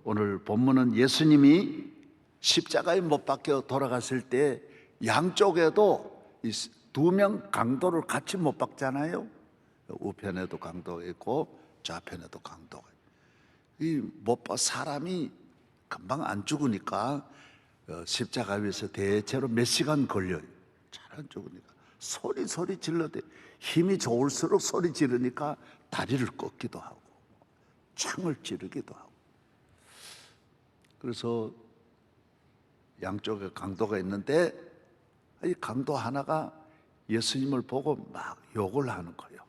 오늘 본문은 예수님이 십자가에 못 박혀 돌아갔을 때 양쪽에도 두 명 강도를 같이 못 박잖아요. 우편에도 강도가 있고 좌편에도 강도가 있고, 못 박 사람이 금방 안 죽으니까 십자가 위에서 대체로 몇 시간 걸려요. 잘 안 죽으니까 소리 질러대. 힘이 좋을수록 소리 지르니까 다리를 꺾기도 하고 창을 찌르기도 하고. 그래서 양쪽에 강도가 있는데 이 강도 하나가 예수님을 보고 막 욕을 하는 거예요.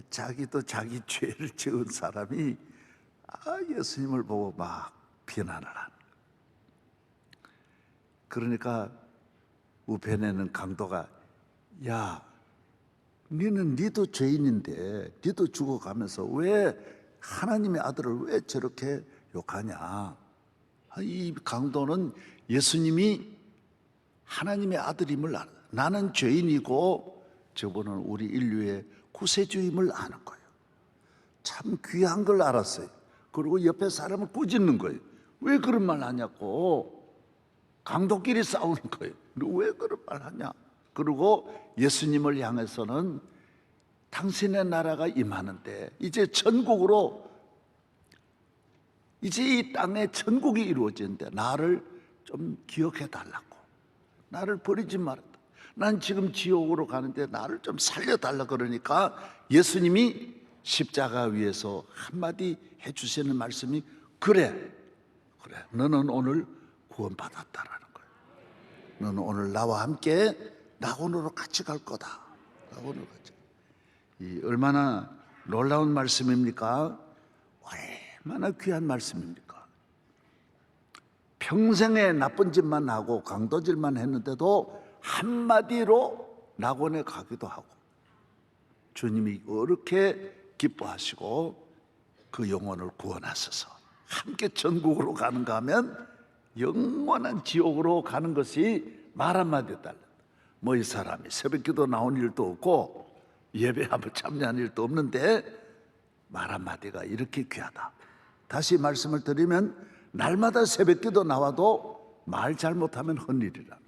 자기도 자기 죄를 지은 사람이 예수님을 보고 막 비난을 하는 거예요. 그러니까 우편에는 강도가, 야, 니도 죄인인데 니도 죽어가면서 왜 하나님의 아들을 왜 저렇게 욕하냐. 이 강도는 예수님이 하나님의 아들임을 알아. 나는 죄인이고 저분은 우리 인류의 구세주임을 아는 거예요. 참 귀한 걸 알았어요. 그리고 옆에 사람을 꾸짖는 거예요. 왜 그런 말 하냐고. 강도끼리 싸우는 거예요. 왜 그런 말 하냐. 그리고 예수님을 향해서는 당신의 나라가 임하는데 이제 천국으로, 이제 이 땅에 천국이 이루어지는데 나를 좀 기억해 달라고. 나를 버리지 말았다. 난 지금 지옥으로 가는데 나를 좀 살려달라. 그러니까 예수님이 십자가 위에서 한마디 해주시는 말씀이, 그래 너는 오늘 구원받았다라는 거예요. 너는 오늘 나와 함께 낙원으로 같이 갈 거다. 낙원으로 같이. 이 얼마나 놀라운 말씀입니까? 얼마나 귀한 말씀입니까? 평생에 나쁜 짓만 하고 강도질만 했는데도 한마디로 낙원에 가기도 하고, 주님이 그렇게 기뻐하시고 그 영혼을 구원하셔서 함께 천국으로 가는가 하면 영원한 지옥으로 가는 것이 말 한마디에 달라. 뭐 이 사람이 새벽기도 나온 일도 없고 예배 한번 참여한 일도 없는데 말 한마디가 이렇게 귀하다. 다시 말씀을 드리면 날마다 새벽기도 나와도 말 잘못하면 헛일이라는 거예요.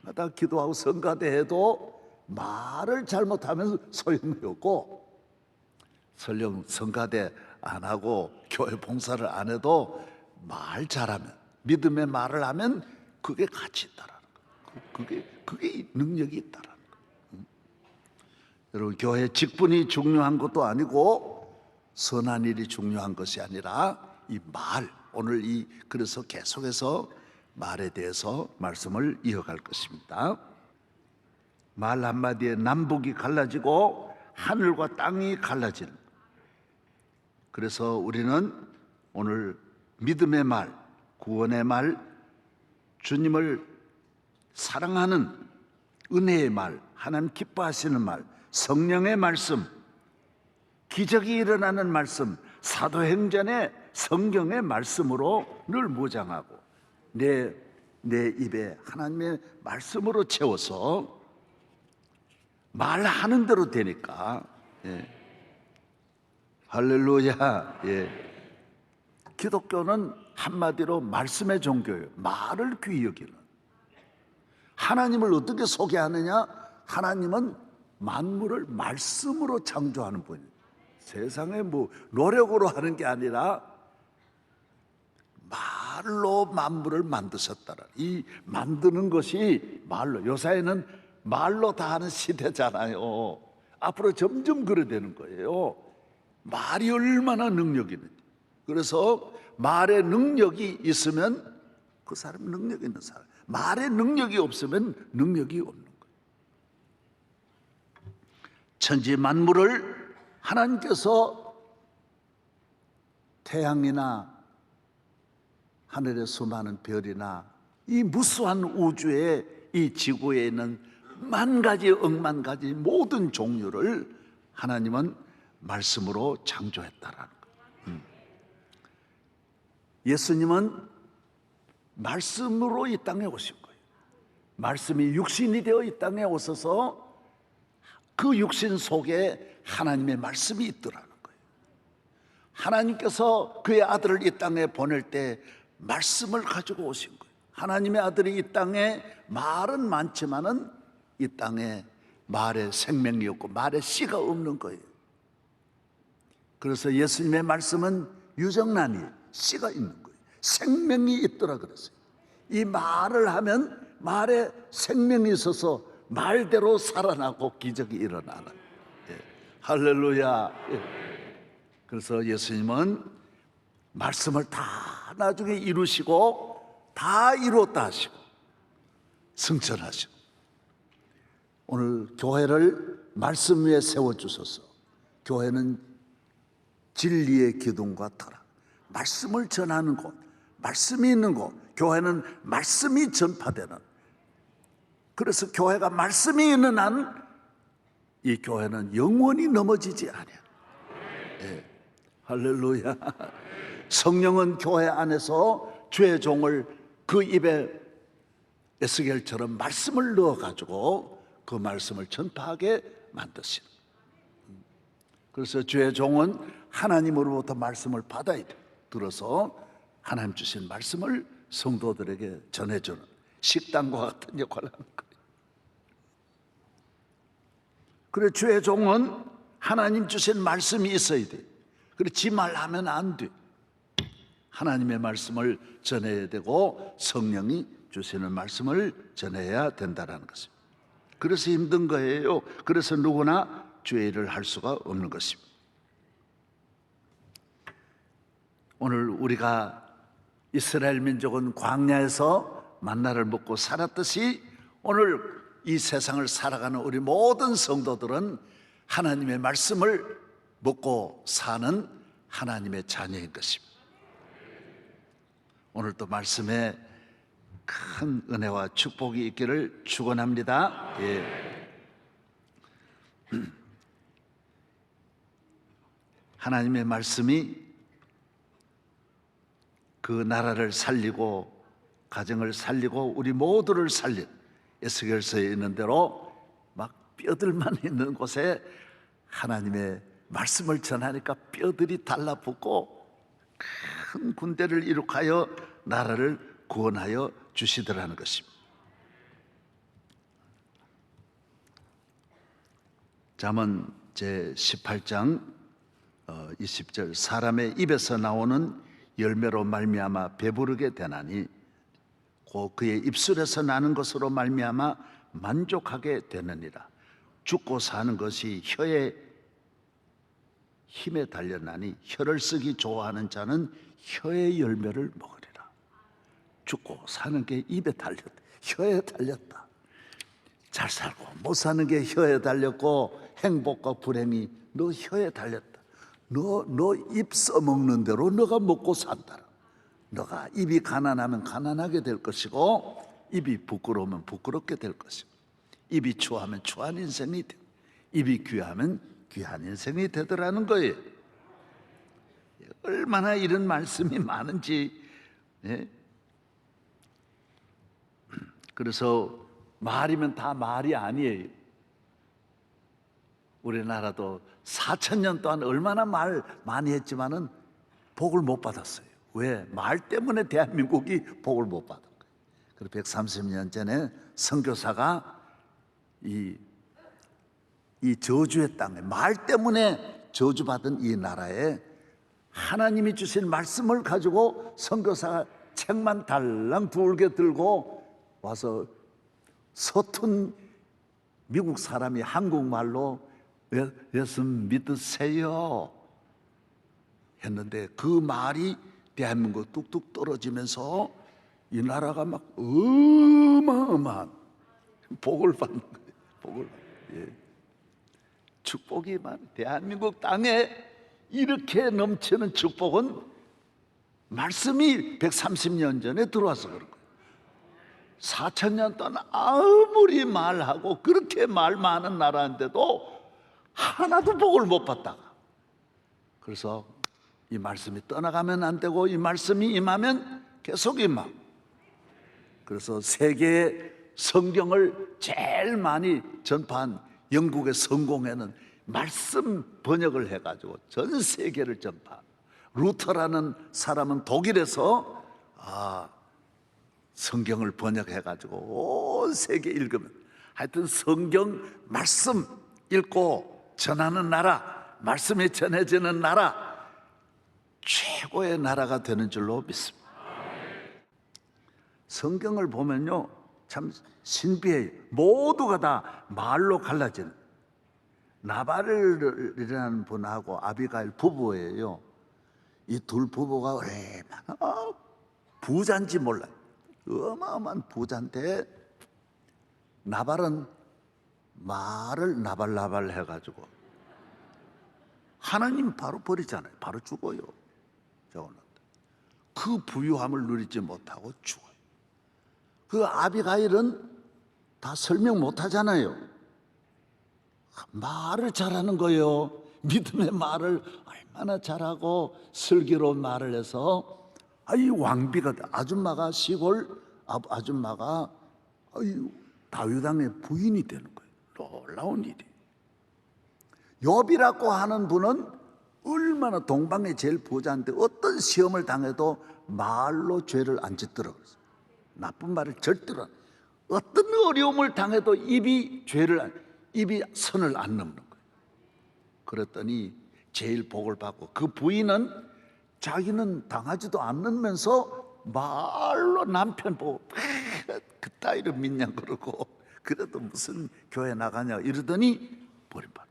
날마다 기도하고 성가대해도 말을 잘못하면 소용이 없고, 설령 성가대 안 하고 교회 봉사를 안 해도 말 잘하면, 믿음의 말을 하면 그게 가치 있다라는 거예요. 그게 능력이 있다라는 거예요. 여러분, 교회 직분이 중요한 것도 아니고 선한 일이 중요한 것이 아니라 이 말, 오늘 그래서 계속해서 말에 대해서 말씀을 이어갈 것입니다. 말 한마디에 남북이 갈라지고 하늘과 땅이 갈라지는. 그래서 우리는 오늘 믿음의 말, 구원의 말, 주님을 사랑하는 은혜의 말, 하나님 기뻐하시는 말, 성령의 말씀, 기적이 일어나는 말씀, 사도행전의 성경의 말씀으로 늘 무장하고 내 입에 하나님의 말씀으로 채워서 말하는 대로 되니까. 할렐루야. 기독교는 한마디로 말씀의 종교예요. 말을 귀히 여기는. 하나님을 어떻게 소개하느냐? 하나님은 만물을 말씀으로 창조하는 분이에요. 세상에 뭐 노력으로 하는 게 아니라 말로 만물을 만드셨다라. 이 만드는 것이 말로, 요새는 말로 다 하는 시대잖아요. 앞으로 점점 그래 되는 거예요. 말이 얼마나 능력이 있는지. 그래서 말의 능력이 있으면 그 사람 능력 있는 사람, 말의 능력이 없으면 능력이 없는 거예요. 천지 만물을 하나님께서 태양이나 하늘의 수많은 별이나 이 무수한 우주에, 이 지구에 있는 만 가지 억만 가지 모든 종류를 하나님은 말씀으로 창조했다라는 거예요. 예수님은 말씀으로 이 땅에 오신 거예요. 말씀이 육신이 되어 이 땅에 오셔서 그 육신 속에 하나님의 말씀이 있더라는 거예요. 하나님께서 그의 아들을 이 땅에 보낼 때 말씀을 가지고 오신 거예요. 하나님의 아들이 이 땅에 말은 많지만은 이 땅에 말에 생명이 없고 말에 씨가 없는 거예요. 그래서 예수님의 말씀은 유정란이 씨가 있는 거예요. 생명이 있더라 그랬어요. 이 말을 하면 말에 생명이 있어서 말대로 살아나고 기적이 일어나는. 예. 할렐루야. 예. 그래서 예수님은 말씀을 다 나중에 이루시고 다 이루었다 하시고 승천하시고 오늘 교회를 말씀 위에 세워주셔서 교회는 진리의 기둥과 터라, 말씀을 전하는 곳, 말씀이 있는 곳, 교회는 말씀이 전파되는. 그래서 교회가 말씀이 있는 한 이 교회는 영원히 넘어지지 않아요. 네. 할렐루야. 성령은 교회 안에서 주의 종을 그 입에 에스겔처럼 말씀을 넣어가지고 그 말씀을 전파하게 만드신. 그래서 주의 종은 하나님으로부터 말씀을 받아야 돼. 들어서 하나님 주신 말씀을 성도들에게 전해주는 식당과 같은 역할을 하는 거예요. 그래 주의 종은 하나님 주신 말씀이 있어야 돼. 그래 지 말하면 안 돼. 하나님의 말씀을 전해야 되고 성령이 주시는 말씀을 전해야 된다는 것입니다. 그래서 힘든 거예요. 그래서 누구나 주의 일을 할 수가 없는 것입니다. 오늘 우리가 이스라엘 민족은 광야에서 만나를 먹고 살았듯이 오늘 이 세상을 살아가는 우리 모든 성도들은 하나님의 말씀을 먹고 사는 하나님의 자녀인 것입니다. 오늘도 말씀에 큰 은혜와 축복이 있기를 축원합니다. 예. 하나님의 말씀이 그 나라를 살리고 가정을 살리고 우리 모두를 살린 에스겔서에 있는 대로 막 뼈들만 있는 곳에 하나님의 말씀을 전하니까 뼈들이 달라붙고 큰 군대를 이룩하여 나라를 구원하여 주시더라는 것입니다. 잠언 제18장 20절 사람의 입에서 나오는 열매로 말미암아 배부르게 되나니 곧 그의 입술에서 나는 것으로 말미암아 만족하게 되느니라. 죽고 사는 것이 혀의 힘에 달렸나니 혀를 쓰기 좋아하는 자는 혀의 열매를 먹으리라. 죽고 사는 게 입에 달렸다, 혀에 달렸다. 잘 살고 못 사는 게 혀에 달렸고 행복과 불행이 너 혀에 달렸다. 너 입 써먹는 대로 너가 먹고 산다. 너가 입이 가난하면 가난하게 될 것이고 입이 부끄러우면 부끄럽게 될 것이고 입이 추하면 추한 인생이 돼. 입이 귀하면 귀한 인생이 되더라는 거예요. 얼마나 이런 말씀이 많은지. 예? 그래서 말이면 다 말이 아니에요. 우리나라도 4,000년 동안 얼마나 말 많이 했지만은 복을 못 받았어요. 왜? 말 때문에 대한민국이 복을 못 받은 거예요. 그리고 130년 전에 선교사가 이 저주의 땅에 말 때문에 저주받은 이 나라에 하나님이 주신 말씀을 가지고 선교사가 책만 달랑 두을게 들고 와서 서툰 미국 사람이 한국말로 예수 믿으세요 했는데 그 말이 대한민국 뚝뚝 떨어지면서 이 나라가 막 어마어마한 복을 받는 거예요. 복을. 예. 축복이 많아. 대한민국 땅에 이렇게 넘치는 축복은 말씀이 130년 전에 들어와서 그런 거예요. 4,000년 동안 아무리 말하고 그렇게 말 많은 나라인데도 하나도 복을 못 받다가, 그래서 이 말씀이 떠나가면 안 되고 이 말씀이 임하면 계속 임하고, 그래서 세계의 성경을 제일 많이 전파한 영국의 성공회는 말씀 번역을 해가지고 전 세계를 전파. 루터라는 사람은 독일에서 성경을 번역해가지고 온 세계 읽으면, 하여튼 성경 말씀 읽고 전하는 나라, 말씀이 전해지는 나라, 최고의 나라가 되는 줄로 믿습니다. 성경을 보면요, 참 신비해요. 모두가 다 말로 갈라지는. 나발이라는 분하고 아비가일 부부예요. 이 둘 부부가 얼마나 부자인지 몰라요. 어마어마한 부자인데, 나발은 말을 나발나발 해가지고 하나님 바로 버리잖아요. 바로 죽어요. 그 부유함을 누리지 못하고 죽어요. 그 아비가일은 다 설명 못하잖아요. 말을 잘하는 거예요. 믿음의 말을 얼마나 잘하고 슬기로운 말을 해서, 이 왕비가, 아줌마가, 시골 아줌마가 다윗 왕의 부인이 되는 거예요. 놀라운 일이. 욥이라고 하는 분은 얼마나 동방의 제일 부자인데 어떤 시험을 당해도 말로 죄를 안 짓더라고요. 나쁜 말을 절대로 안. 어떤 어려움을 당해도 입이 선을 안 넘는 거예요. 그랬더니 제일 복을 받고, 그 부인은 자기는 당하지도 않으면서 말로 남편 보고 그따위로 믿냐 그러고, 그래도 무슨 교회 나가냐 이러더니 버림받아.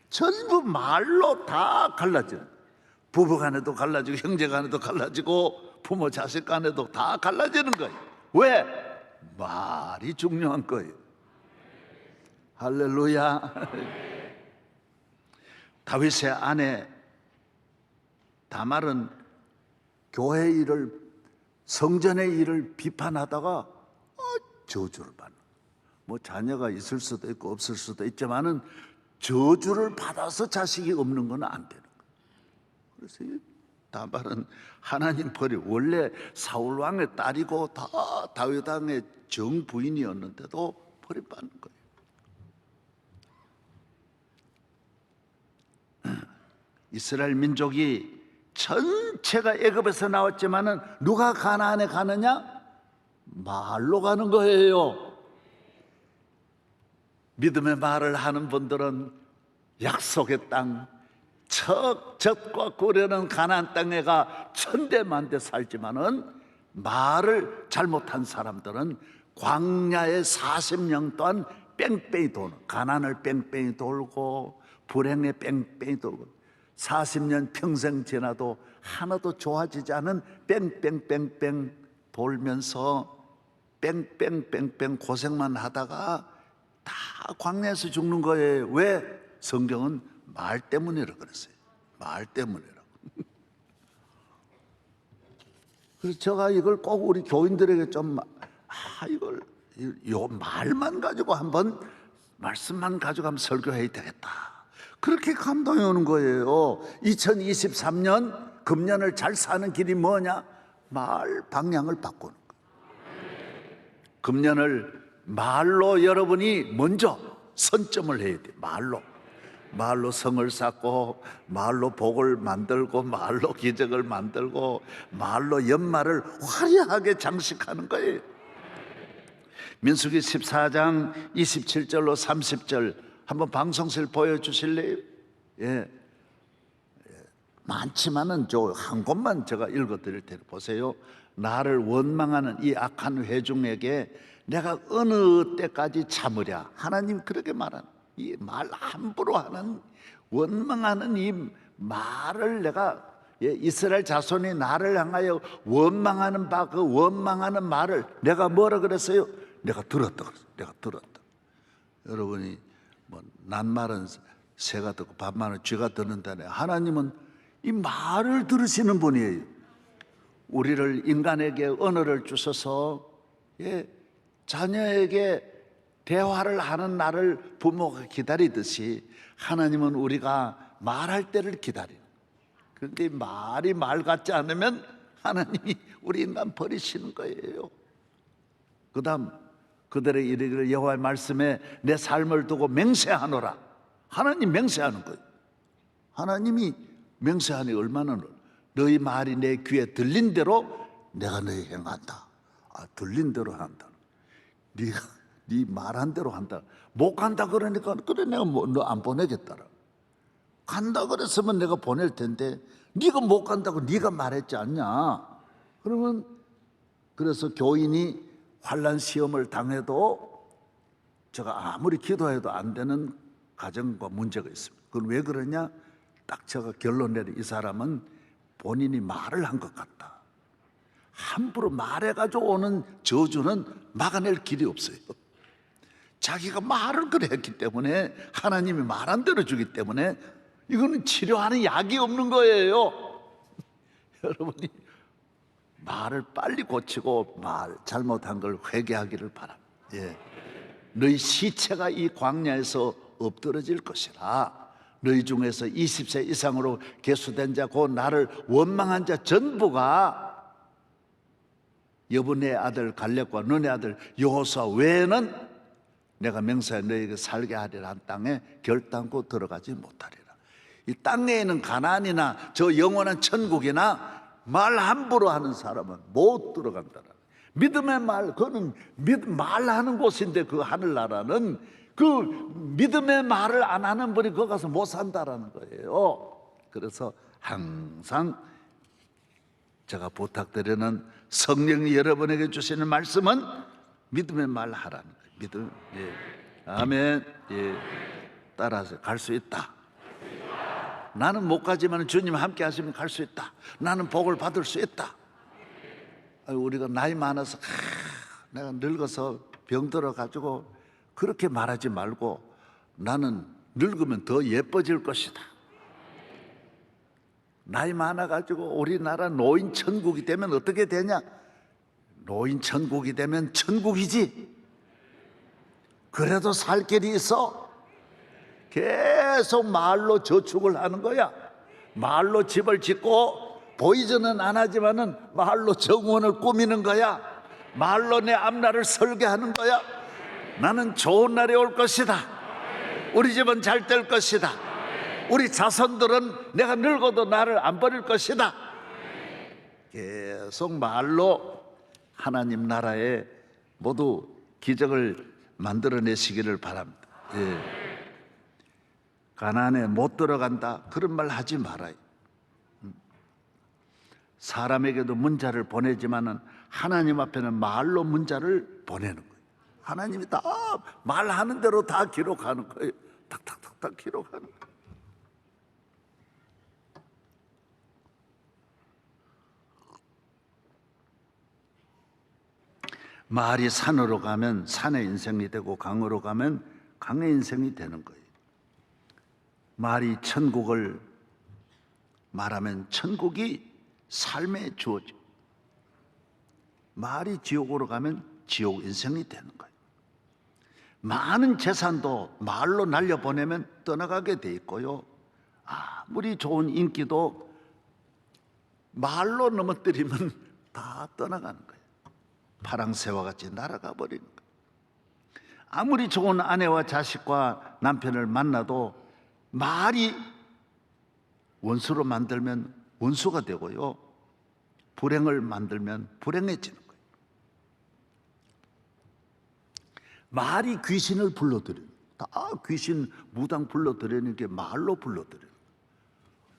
전부 말로 다 갈라져요. 부부 간에도 갈라지고, 형제 간에도 갈라지고, 부모 자식 간에도 다 갈라지는 거예요. 왜? 말이 중요한 거예요. 할렐루야. 다윗의 아내 다말은 교회 일을, 성전의 일을 비판하다가 저주를 받는. 뭐 자녀가 있을 수도 있고 없을 수도 있지만은 저주를 받아서 자식이 없는 건 안 되는 거예요. 그래서 다말은 하나님 버리, 원래 사울 왕의 딸이고 다 다윗 왕의 정부인이었는데도 버림받는 거예요. 이스라엘 민족이 전체가 애굽에서 나왔지만은 누가 가나안에 가느냐? 말로 가는 거예요. 믿음의 말을 하는 분들은 약속의 땅, 젖과 꿀이는 가나안 땅에 가 천대만대 살지만은, 말을 잘못한 사람들은 광야에 40년 동안 뺑뺑이 도는, 가나안을 뺑뺑이 돌고 불행에 뺑뺑이 돌고, 40년 평생 지나도 하나도 좋아지지 않은 뺑뺑뺑뺑 돌면서 뺑뺑뺑뺑 고생만 하다가 다 광야에서 죽는 거예요. 왜? 성경은 말 때문이라고 그랬어요. 말 때문이라고. 그래서 제가 이걸 꼭 우리 교인들에게 좀, 요 말만 가지고 한번, 말씀만 가지고 한번 설교해야 되겠다, 그렇게 감동이 오는 거예요. 2023년 금년을 잘 사는 길이 뭐냐? 말 방향을 바꾸는 거예요. 금년을 말로 여러분이 먼저 선점을 해야 돼요. 말로 성을 쌓고, 말로 복을 만들고, 말로 기적을 만들고, 말로 연말을 화려하게 장식하는 거예요. 민수기 14장 27절로 30절 한번 방송실 보여주실래요? 예. 많지만은 저 한 곳만 제가 읽어드릴 테니 보세요. 나를 원망하는 이 악한 회중에게 내가 어느 때까지 참으랴. 하나님 그렇게 말하는, 이 말 함부로 하는, 원망하는 이 말을 내가, 이스라엘 자손이 나를 향하여 원망하는 바, 그 원망하는 말을 내가 뭐라 그랬어요? 내가 들었다 그랬어요. 내가 들었다. 여러분이 뭐 낱말은 새가 듣고 반말은 쥐가 듣는다네. 하나님은 이 말을 들으시는 분이에요. 우리를, 인간에게 언어를 주셔서 자녀에게 대화를 하는 날을 부모가 기다리듯이 하나님은 우리가 말할 때를 기다려요. 그런데 말이 말 같지 않으면 하나님이 우리 인간 버리시는 거예요. 그 다음 그들의 이르기를 여호와의 말씀에 내 삶을 두고 맹세하노라. 하나님 맹세하는 거예요. 하나님이 맹세하니 얼마나 너희 말이 내 귀에 들린 대로 내가 너희 행한다. 들린 대로 한다. 네가 네 말한 대로 한다. 못 간다 그러니까 그래 내가 너 안 보내겠다라. 간다 그랬으면 내가 보낼 텐데 네가 못 간다고 네가 말했지 않냐. 그러면 그래서 교인이 환난 시험을 당해도 제가 아무리 기도해도 안 되는 가정과 문제가 있습니다. 그건 왜 그러냐? 딱 제가 결론 내린 이 사람은 본인이 말을 한 것 같다. 함부로 말해가지고 오는 저주는 막아낼 길이 없어요. 자기가 말을 그래 했기 때문에 하나님이 말한 대로 주기 때문에 이거는 치료하는 약이 없는 거예요. 여러분이 말을 빨리 고치고 말 잘못한 걸 회개하기를 바랍니다. 예. 너희 시체가 이 광야에서 엎드러질 것이라. 너희 중에서 20세 이상으로 계수된 자 곧 나를 원망한 자 전부가 여분의 아들 갈렙과 너네 아들 여호수아 외에는 내가 맹세하여 너희에게 살게 하리라 한 땅에 결단코 들어가지 못하리라. 이 땅에는 가나안이나 저 영원한 천국이나 말 함부로 하는 사람은 못 들어간다. 믿음의 말, 그거는 말하는 곳인데 그 하늘나라는 그 믿음의 말을 안 하는 분이 거기 가서 못 산다라는 거예요. 그래서 항상 제가 부탁드리는 성령이 여러분에게 주시는 말씀은 믿음의 말 하라는 거예요. 믿음. 예. 아멘. 예. 따라서 갈 수 있다. 나는 못 가지만 주님 함께 하시면 갈 수 있다. 나는 복을 받을 수 있다. 우리가 나이 많아서 내가 늙어서 병들어 가지고 그렇게 말하지 말고 나는 늙으면 더 예뻐질 것이다. 나이 많아 가지고 우리나라 노인 천국이 되면 어떻게 되냐? 노인 천국이 되면 천국이지. 그래도 살 길이 있어. 계속 말로 저축을 하는 거야. 말로 집을 짓고 보이지는 안 하지만은 말로 정원을 꾸미는 거야. 말로 내 앞날을 설계하는 거야. 나는 좋은 날이 올 것이다. 우리 집은 잘 될 것이다. 우리 자손들은 내가 늙어도 나를 안 버릴 것이다. 계속 말로 하나님 나라에 모두 기적을 만들어내시기를 바랍니다. 예. 가나안에 못 들어간다 그런 말 하지 말아요. 사람에게도 문자를 보내지만은 하나님 앞에는 말로 문자를 보내는 거예요. 하나님이 다 말하는 대로 다 기록하는 거예요. 탁탁탁탁 기록하는 거예요. 말이 산으로 가면 산의 인생이 되고 강으로 가면 강의 인생이 되는 거예요. 말이 천국을 말하면 천국이 삶에 주어져. 말이 지옥으로 가면 지옥 인생이 되는 거예요. 많은 재산도 말로 날려보내면 떠나가게 돼 있고요. 아무리 좋은 인기도 말로 넘어뜨리면 다 떠나가는 거예요. 파랑새와 같이 날아가 버리는 거예요. 아무리 좋은 아내와 자식과 남편을 만나도 말이 원수로 만들면 원수가 되고요. 불행을 만들면 불행해지는 거예요. 말이 귀신을 불러들여요. 다 귀신 무당 불러들이는 게 말로 불러들여요.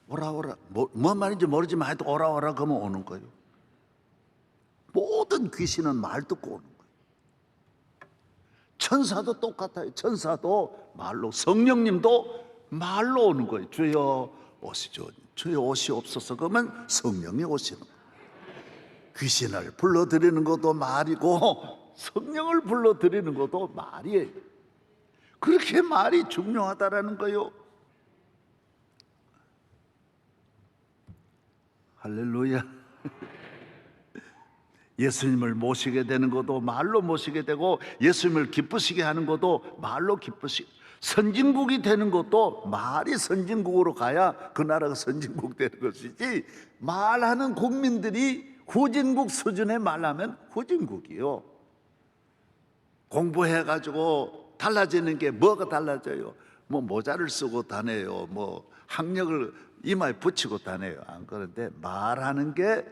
오라 오라 뭔 말인지 모르지만 하여튼 오라 오라 그러면 오는 거예요. 모든 귀신은 말 듣고 오는 거예요. 천사도 똑같아요. 천사도 말로, 성령님도 말로 오는 거예요. 주여 오시죠. 주여 오시옵소서. 그러면 성령이 오시는 거예요. 귀신을 불러들이는 것도 말이고 성령을 불러들이는 것도 말이에요. 그렇게 말이 중요하다라는 거예요. 할렐루야. 예수님을 모시게 되는 것도 말로 모시게 되고 예수님을 기쁘시게 하는 것도 말로 기쁘시게, 선진국이 되는 것도 말이 선진국으로 가야 그 나라가 선진국 되는 것이지, 말하는 국민들이 후진국 수준의 말하면 후진국이요. 공부해가지고 달라지는 게 뭐가 달라져요? 뭐 모자를 쓰고 다녀요. 뭐 학력을 이마에 붙이고 다녀요. 안 그런데 말하는 게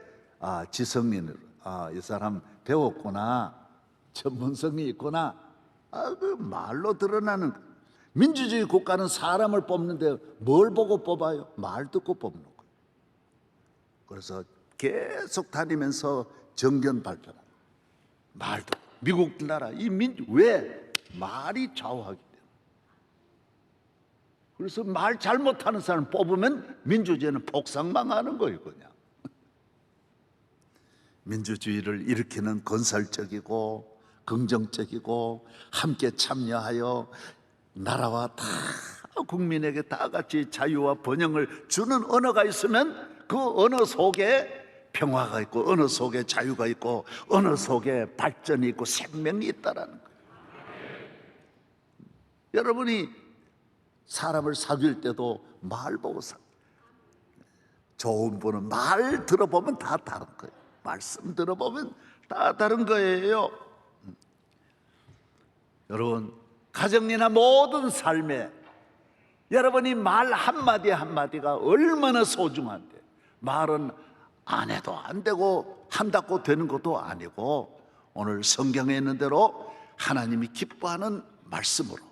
지성인으로 이 사람 배웠구나, 전문성이 있구나. 그 말로 드러나는 거. 민주주의 국가는 사람을 뽑는데 뭘 보고 뽑아요? 말 듣고 뽑는 거예요. 그래서 계속 다니면서 정견 발표합니다. 말도 미국 나라 이 민주 왜 말이 좌우하기 때문에. 그래서 말 잘못하는 사람 뽑으면 민주주의는 폭삭망하는 거예요, 그냥. 민주주의를 일으키는 건설적이고 긍정적이고 함께 참여하여 나라와 다 국민에게 다 같이 자유와 번영을 주는 언어가 있으면 그 언어 속에 평화가 있고 언어 속에 자유가 있고 언어 속에 발전이 있고 생명이 있다라는 거예요. 여러분이 사람을 사귈 때도 말 보고 좋은 분은 말 들어보면 다 다른 거예요. 말씀 들어보면 다 다른 거예요. 여러분, 가정이나 모든 삶에 여러분이 말 한마디 한마디가 얼마나 소중한데, 말은 안 해도 안 되고 한다고 되는 것도 아니고 오늘 성경에 있는 대로 하나님이 기뻐하는 말씀으로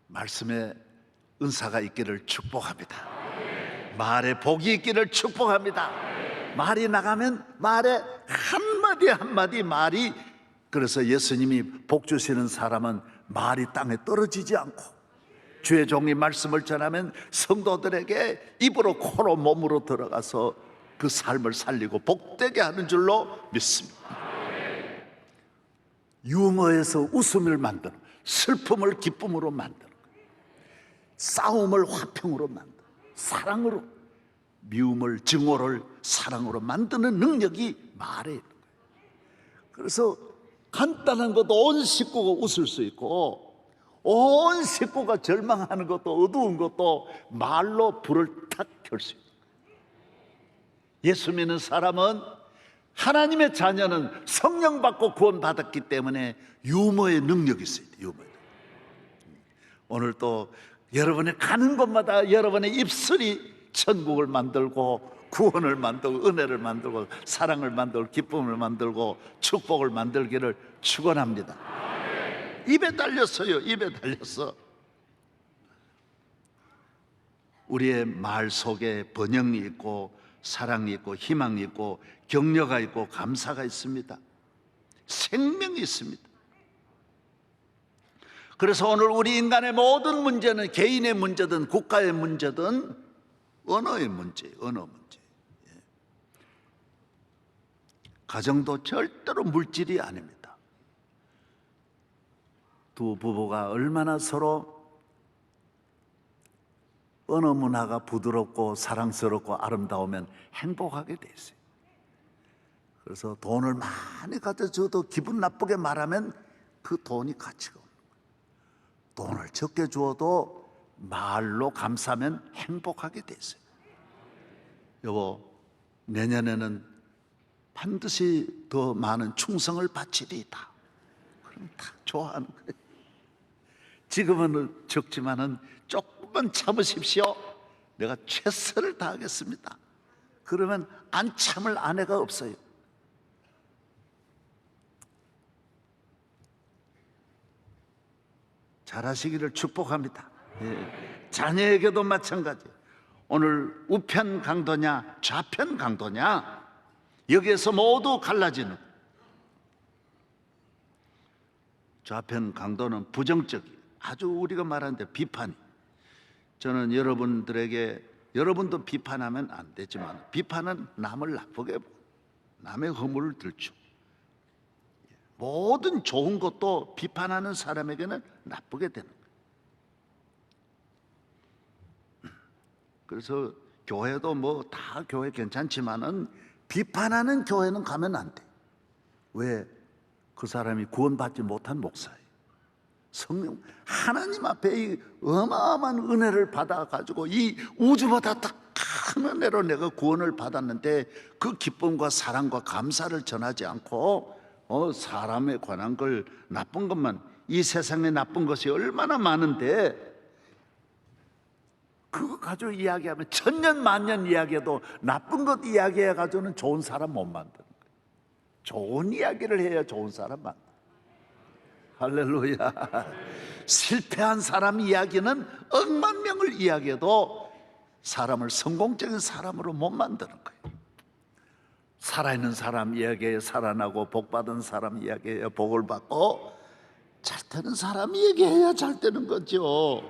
말씀에 은사가 있기를 축복합니다. 말에 복이 있기를 축복합니다. 말이 나가면 말에 한마디 한마디 말이, 그래서 예수님이 복 주시는 사람은 말이 땅에 떨어지지 않고 주의 종이 말씀을 전하면 성도들에게 입으로 코로 몸으로 들어가서 그 삶을 살리고 복되게 하는 줄로 믿습니다. 유머에서 웃음을 만드는, 슬픔을 기쁨으로 만드는, 싸움을 화평으로 만드는, 사랑으로, 미움을 증오를 사랑으로 만드는 능력이 말에 있는 거예요. 그래서 간단한 것도 온 식구가 웃을 수 있고 온 식구가 절망하는 것도 어두운 것도 말로 불을 탁 켤 수 있는 거예요. 예수 믿는 사람은, 하나님의 자녀는 성령 받고 구원받았기 때문에 유머의 능력이 있어요. 유머의 능력. 오늘 또 여러분이 가는 곳마다 여러분의 입술이 천국을 만들고 구원을 만들고 은혜를 만들고 사랑을 만들고 기쁨을 만들고 축복을 만들기를 축원합니다. 입에 달렸어요. 입에 달렸어. 우리의 말 속에 번영이 있고 사랑이 있고 희망이 있고 격려가 있고 감사가 있습니다. 생명이 있습니다. 그래서 오늘 우리 인간의 모든 문제는 개인의 문제든 국가의 문제든 언어의 문제예요. 언어 문제. 가정도 절대로 물질이 아닙니다. 두 부부가 얼마나 서로 언어 문화가 부드럽고 사랑스럽고 아름다우면 행복하게 돼 있어요. 그래서 돈을 많이 갖다 줘도 기분 나쁘게 말하면 그 돈이 가치가 없는 거예요. 돈을 적게 주어도 말로 감사하면 행복하게 돼 있어요. 여보, 내년에는 반드시 더 많은 충성을 바치리이다. 그럼 다 좋아하는 거예요. 지금은 적지만은 조금만 참으십시오. 내가 최선을 다하겠습니다. 그러면 안 참을 아내가 없어요. 잘하시기를 축복합니다. 자녀에게도 마찬가지. 오늘 우편 강도냐 좌편 강도냐, 여기에서 모두 갈라지는. 좌편 강도는 부정적이, 아주 우리가 말하는데 비판이. 저는 여러분들에게, 여러분도 비판하면 안 되지만 비판은 남을 나쁘게 보고 남의 허물을 들추고, 모든 좋은 것도 비판하는 사람에게는 나쁘게 되는 거예요. 그래서 교회도 뭐 다 교회 괜찮지만은 비판하는 교회는 가면 안 돼. 왜? 그 사람이 구원받지 못한 목사예요. 성령, 하나님 앞에 이 어마어마한 은혜를 받아가지고 이 우주보다 더 큰 은혜로 내가 구원을 받았는데 그 기쁨과 사랑과 감사를 전하지 않고 사람에 관한 걸, 나쁜 것만, 이 세상에 나쁜 것이 얼마나 많은데 그거 가지고 이야기하면 천년 만년 이야기해도 나쁜 것 이야기해 가지고는 좋은 사람 못 만드는 거예요. 좋은 이야기를 해야 좋은 사람 만나. 할렐루야. 실패한 사람 이야기는 억만 명을 이야기해도 사람을 성공적인 사람으로 못 만드는 거예요. 살아있는 사람 이야기에 살아나고 복받은 사람 이야기에 복을 받고 잘 되는 사람 얘기해야 잘 되는 거죠.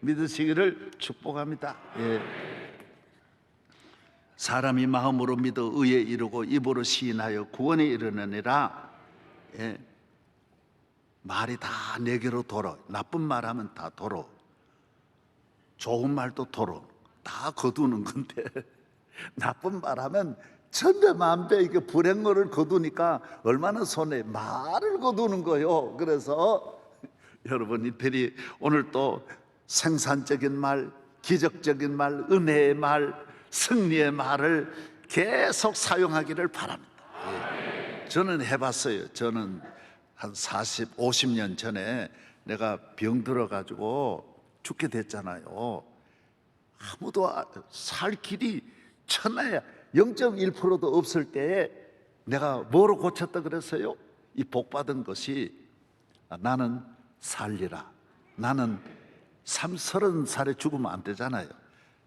믿으시기를 축복합니다. 예. 사람이 마음으로 믿어 의에 이르고 입으로 시인하여 구원에 이르느니라. 예. 말이 다 내게로 돌아. 나쁜 말하면 다 돌아. 좋은 말도 돌아. 다 거두는 건데 나쁜 말하면 천대만배 이게 불행거를 거두니까 얼마나 손해. 말을 거두는 거요. 그래서 여러분들이 오늘 또 생산적인 말, 기적적인 말, 은혜의 말, 승리의 말을 계속 사용하기를 바랍니다. 예. 저는 해봤어요. 저는 한 40, 50년 전에 내가 병 들어가지고 죽게 됐잖아요. 아무도 살 길이 천하야 0.1%도 없을 때에 내가 뭐로 고쳤다 그랬어요? 이 복받은 것이 나는 살리라. 나는 30살에 죽으면 안 되잖아요.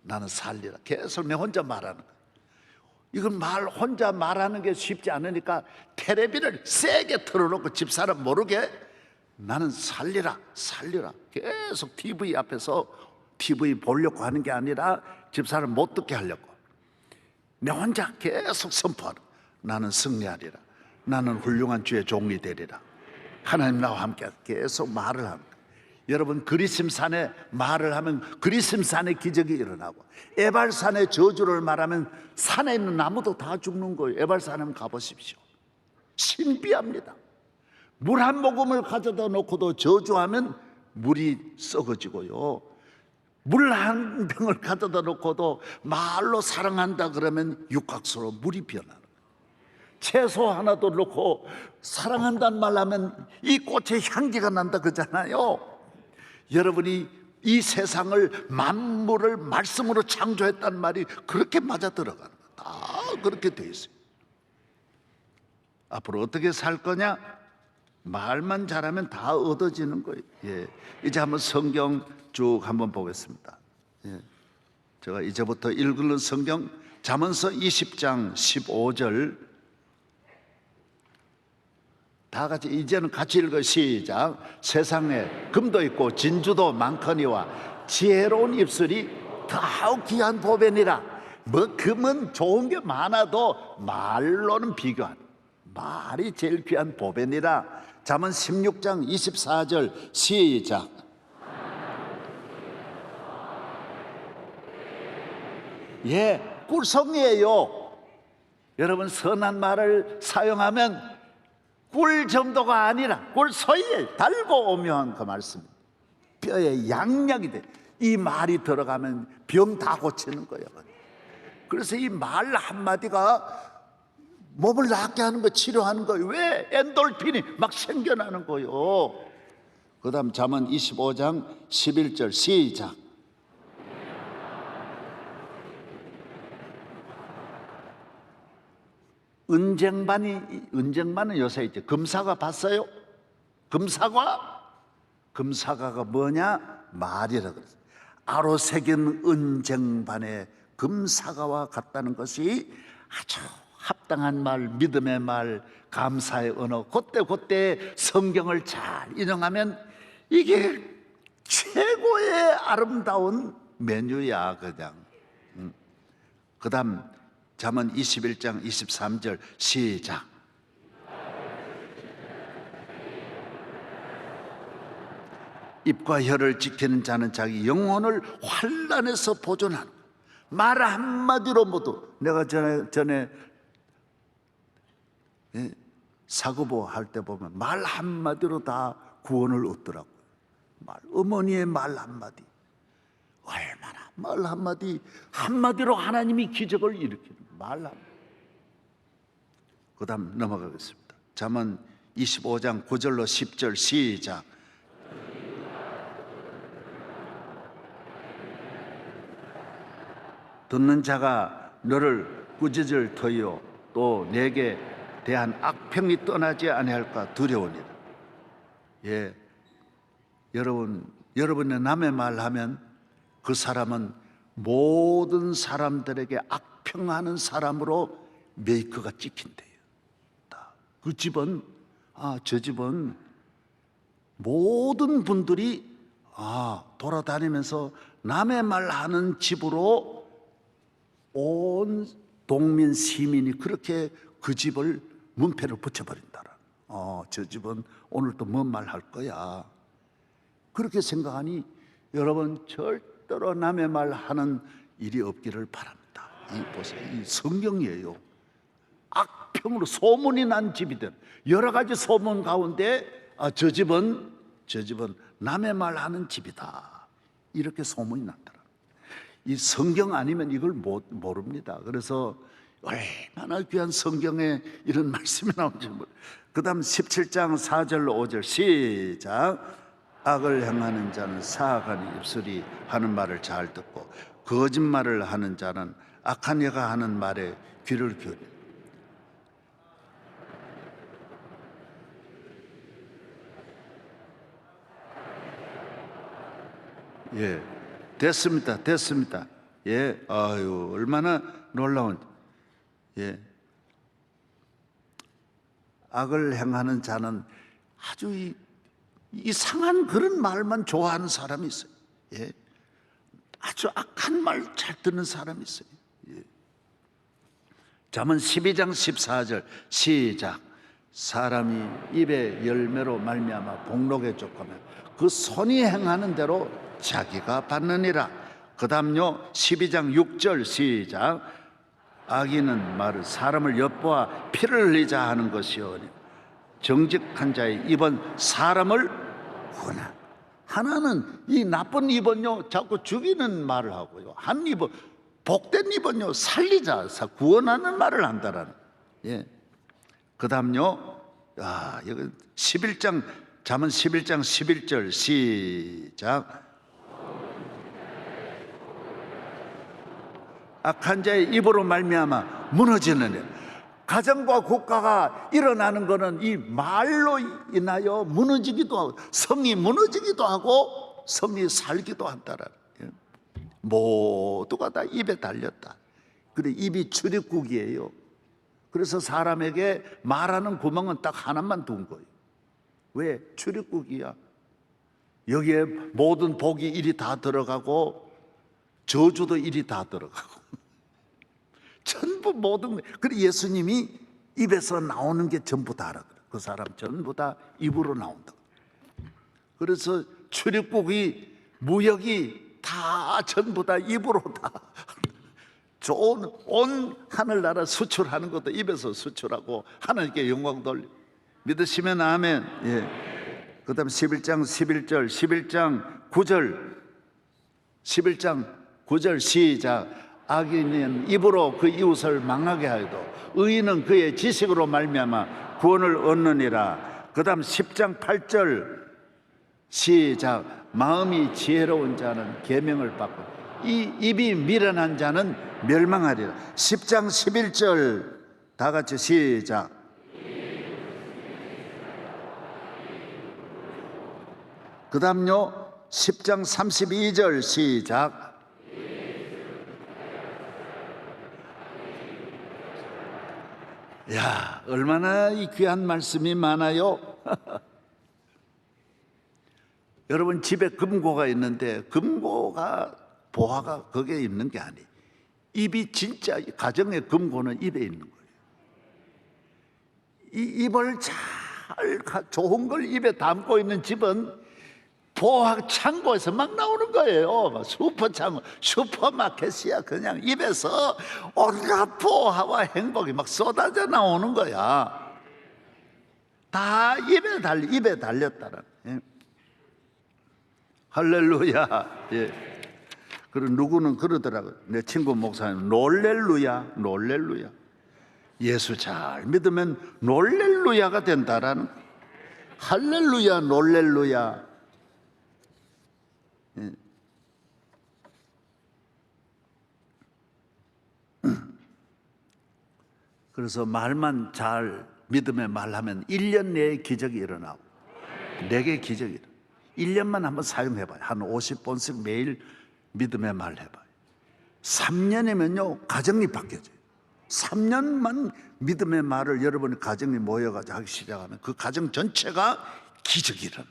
나는 살리라. 계속 내 혼자 말하는 거예요. 이건 혼자 말하는 게 쉽지 않으니까 테레비를 세게 틀어놓고 집사람 모르게 나는 살리라, 살리라. 계속 TV 앞에서 TV 보려고 하는 게 아니라 집사람 못 듣게 하려고. 내 혼자 계속 선포하라. 나는 승리하리라. 나는 훌륭한 주의 종이 되리라. 하나님 나와 함께 계속 말을 합니다. 여러분 그리심산에 말을 하면 그리심산에 기적이 일어나고 에발산의 저주를 말하면 산에 있는 나무도 다 죽는 거예요. 에발산에 한번 가보십시오. 신비합니다. 물 한 모금을 가져다 놓고도 저주하면 물이 썩어지고요. 물 한 병을 가져다 놓고도 말로 사랑한다 그러면 육각수로 물이 변하는 거예요. 채소 하나도 넣고 사랑한다는 말 하면 이 꽃에 향기가 난다 그러잖아요. 여러분이 이 세상을 만물을 말씀으로 창조했다는 말이 그렇게 맞아 들어가는 거예요. 다 그렇게 돼 있어요. 앞으로 어떻게 살 거냐? 말만 잘하면 다 얻어지는 거예요. 예. 이제 한번 성경 쭉 한번 보겠습니다. 예. 제가 이제부터 읽는 성경 잠언서 20장 15절 다 같이 이제는 같이 읽어 시작. 세상에 금도 있고 진주도 많거니와 지혜로운 입술이 더욱 귀한 보배니라. 뭐 금은 좋은 게 많아도 말로는 비교 안 해. 말이 제일 귀한 보배니라. 잠언 16장 24절 시작. 예, 꿀송이에요. 여러분 선한 말을 사용하면 꿀 정도가 아니라 꿀 서이에 달고 오묘한 그 말씀입니다. 뼈에 양약이 돼. 이 말이 들어가면 병 다 고치는 거예요. 그래서 이 말 한마디가 몸을 낫게 하는 거, 치료하는 거예요. 왜? 엔돌핀이 막 생겨나는 거예요. 그 다음 잠언 25장 11절 시작. 은쟁반은 요새 있죠. 금사과 봤어요? 금사과가 뭐냐? 말이라 그랬어요. 아로 새긴 은쟁반의 금사과와 같다는 것이 아주 합당한 말, 믿음의 말, 감사의 언어. 그때 성경을 잘 인용하면 이게 최고의 아름다운 메뉴야 그냥. 그 다음 잠언 21장 23절 시작. 입과 혀를 지키는 자는 자기 영혼을 환난에서 보존하는 말 한마디로 모두. 내가 전에 사고보 할 때 보면 말 한마디로 다 구원을 얻더라고요. 어머니의 말 한마디 얼마나 말 한마디로 하나님이 기적을 일으키는 말 한마디. 그 다음 넘어가겠습니다. 잠언 25장 9절로 10절 시작. 듣는 자가 너를 꾸짖을 터이요 또 내게 대한 악평이 떠나지 아니할까 두려우니라. 예, 여러분의 남의 말하면 그 사람은 모든 사람들에게 악평하는 사람으로 메이커가 찍힌대요. 그 집은 저 집은 모든 분들이 돌아다니면서 남의 말하는 집으로 온 동민 시민이 그렇게 그 집을 문패를 붙여버린다라. 저 집은 오늘 또 뭔 말 할 거야. 그렇게 생각하니 여러분 절대로 남의 말 하는 일이 없기를 바랍니다. 이 보세요, 이 성경이에요. 악평으로 소문이 난 집이든 여러 가지 소문 가운데 저 집은 남의 말 하는 집이다, 이렇게 소문이 났더라. 이 성경 아니면 이걸 모릅니다. 그래서 얼마나 귀한 성경에 이런 말씀이 나오는지 모르겠어요. 그 다음 17장 4절 5절 시작. 악을 행하는 자는 사악한 입술이 하는 말을 잘 듣고 거짓말을 하는 자는 악한 이가 하는 말에 귀를 기울여. 예, 됐습니다. 예, 아유, 얼마나 놀라운. 예, 악을 행하는 자는 아주 이상한 그런 말만 좋아하는 사람이 있어요. 예, 아주 악한 말 잘 듣는 사람이 있어요. 예. 잠언 12장 14절 시작. 사람이 입의 열매로 말미암아 복록에 족하며 그 손이 행하는 대로 자기가 받느니라. 그 다음요 12장 6절 시작. 악인은 말을 사람을 엿보아 피를 흘리자 하는 것이오니 정직한 자의 입은 사람을 구원하. 하나는 이 나쁜 입은요 자꾸 죽이는 말을 하고요, 한 입은 복된 입은요 살리자, 구원하는 말을 한다라는. 예. 그 다음요 여기 11장 잠언 11장 11절 시작. 악한 자의 입으로 말미암아 무너지느니라. 가정과 국가가 일어나는 것은 이 말로 인하여 무너지기도 하고 성이 무너지기도 하고 성이 살기도 한다라. 모두가 다 입에 달렸다. 그래, 입이 출입국이에요. 그래서 사람에게 말하는 구멍은 딱 하나만 둔 거예요. 왜? 출입국이야. 여기에 모든 복이 이리 다 들어가고 저주도 이리 다 들어가고 전부 모든. 그래 예수님이 입에서 나오는 게 전부 다라. 그 사람 전부 다 입으로 나온다. 그래서 출입국이 무역이 다 전부 다 입으로 다 좋은 온 하늘나라 수출하는 것도 입에서 수출하고 하나님께 영광 돌려. 믿으시면 아멘. 예. 그다음 11장 11절 11장 9절 시작. 악인은 입으로 그 이웃을 망하게 하여도 의인은 그의 지식으로 말미암아 구원을 얻느니라. 그 다음 10장 8절 시작. 마음이 지혜로운 자는 계명을 받고 이 입이 미련한 자는 멸망하리라. 10장 11절 다 같이 시작. 그 다음요 10장 32절 시작. 야, 얼마나 이 귀한 말씀이 많아요. 여러분 집에 금고가 있는데 금고가 보화가 거기에 있는 게 아니에요. 입이 진짜 가정의 금고는 입에 있는 거예요. 이 입을 잘 좋은 걸 입에 담고 있는 집은 보화 창고에서 막 나오는 거예요. 슈퍼창고, 슈퍼마켓이야. 그냥 입에서 온갖 보화와 행복이 막 쏟아져 나오는 거야. 다 입에 달렸다는. 예. 할렐루야. 예. 그리고 누구는 그러더라고요. 내 친구 목사님, 놀렐루야. 예수 잘 믿으면 놀렐루야가 된다라는. 할렐루야, 놀렐루야. 그래서 말만 잘 믿음의 말하면 1년 내에 기적이 일어나고 내게 기적이 일어나. 1년만 한번 사용해봐요. 한 50번씩 매일 믿음의 말 해봐요. 3년이면요 가정이 바뀌어져요. 3년만 믿음의 말을 여러분의 가정이 모여가지고 하기 시작하면 그 가정 전체가 기적이 일어나.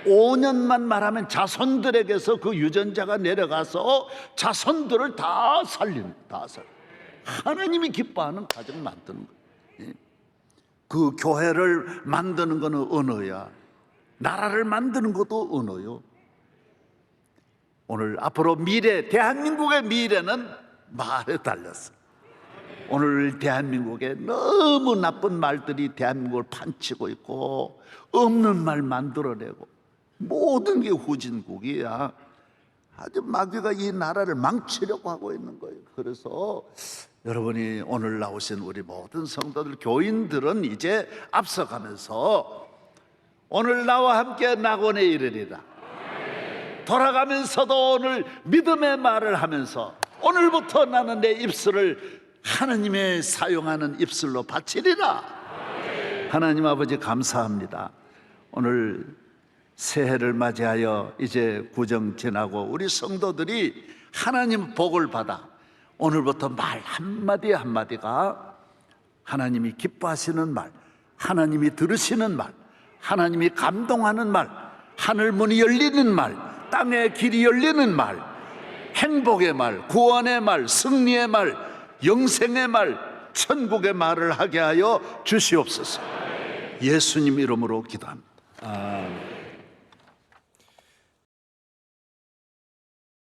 5년만 말하면 자손들에게서 그 유전자가 내려가서 자손들을 다 살리는, 다 살려. 하나님이 기뻐하는 가정 만드는 거예요. 그 교회를 만드는 거는 언어야. 나라를 만드는 것도 언어요. 오늘 앞으로 미래, 대한민국의 미래는 말에 달렸어. 오늘 대한민국에 너무 나쁜 말들이 대한민국을 판치고 있고 없는 말 만들어내고 모든 게 후진국이야. 아주 마귀가 이 나라를 망치려고 하고 있는 거예요. 그래서 여러분이 오늘 나오신 우리 모든 성도들, 교인들은 이제 앞서가면서 오늘 나와 함께 낙원에 이르리라. 돌아가면서도 오늘 믿음의 말을 하면서 오늘부터 나는 내 입술을 하나님의 사용하는 입술로 바치리라. 하나님 아버지 감사합니다. 오늘 새해를 맞이하여 이제 구정 지나고 우리 성도들이 하나님 복을 받아 오늘부터 말 한마디 한마디가 하나님이 기뻐하시는 말, 하나님이 들으시는 말, 하나님이 감동하는 말, 하늘 문이 열리는 말, 땅의 길이 열리는 말, 행복의 말, 구원의 말, 승리의 말, 영생의 말, 천국의 말을 하게 하여 주시옵소서. 예수님 이름으로 기도합니다. 아멘.